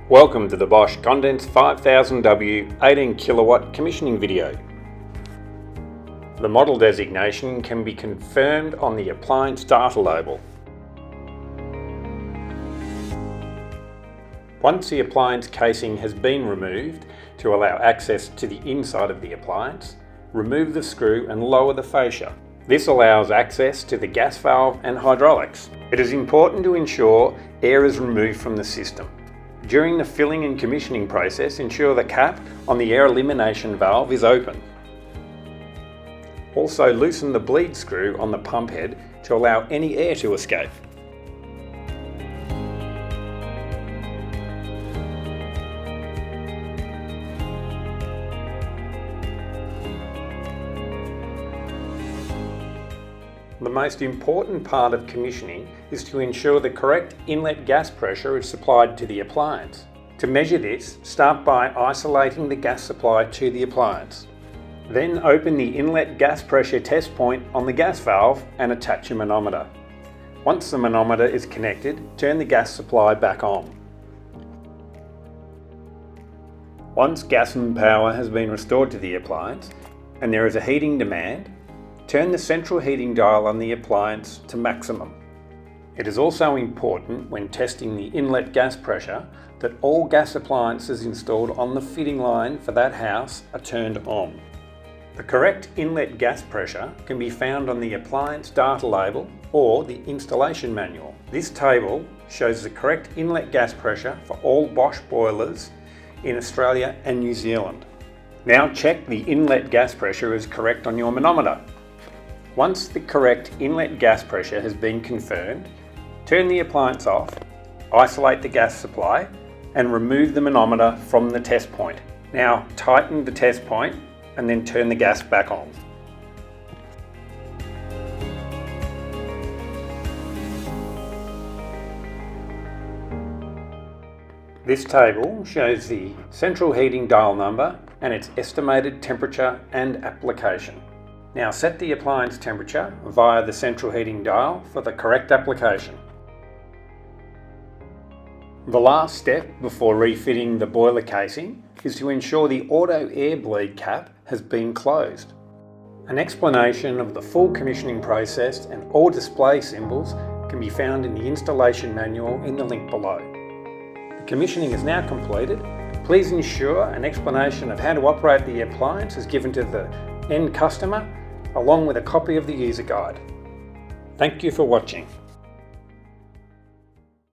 Welcome to the Bosch Condens 5000W 18 kilowatt commissioning video. The model designation can be confirmed on the appliance data label. Once the appliance casing has been removed to allow access to the inside of the appliance, remove the screw and lower the fascia. This allows access to the gas valve and hydraulics. It is important to ensure air is removed from the system. During the filling and commissioning process, ensure the cap on the air elimination valve is open. Also loosen the bleed screw on the pump head to allow any air to escape. The most important part of commissioning is to ensure the correct inlet gas pressure is supplied to the appliance. To measure this, start by isolating the gas supply to the appliance. Then open the inlet gas pressure test point on the gas valve and attach a manometer. Once the manometer is connected, turn the gas supply back on. Once gas and power has been restored to the appliance and there is a heating demand, turn the central heating dial on the appliance to maximum. It is also important when testing the inlet gas pressure that all gas appliances installed on the fitting line for that house are turned on. The correct inlet gas pressure can be found on the appliance data label or the installation manual. This table shows the correct inlet gas pressure for all Bosch boilers in Australia and New Zealand. Now check the inlet gas pressure is correct on your manometer. Once the correct inlet gas pressure has been confirmed, turn the appliance off, isolate the gas supply, and remove the manometer from the test point. Now tighten the test point and then turn the gas back on. This table shows the central heating dial number and its estimated temperature and application. Now set the appliance temperature via the central heating dial for the correct application. The last step before refitting the boiler casing is to ensure the auto air bleed cap has been closed. An explanation of the full commissioning process and all display symbols can be found in the installation manual in the link below. The commissioning is now completed. Please ensure an explanation of how to operate the appliance is given to the end customer, along with a copy of the user guide. Thank you for watching.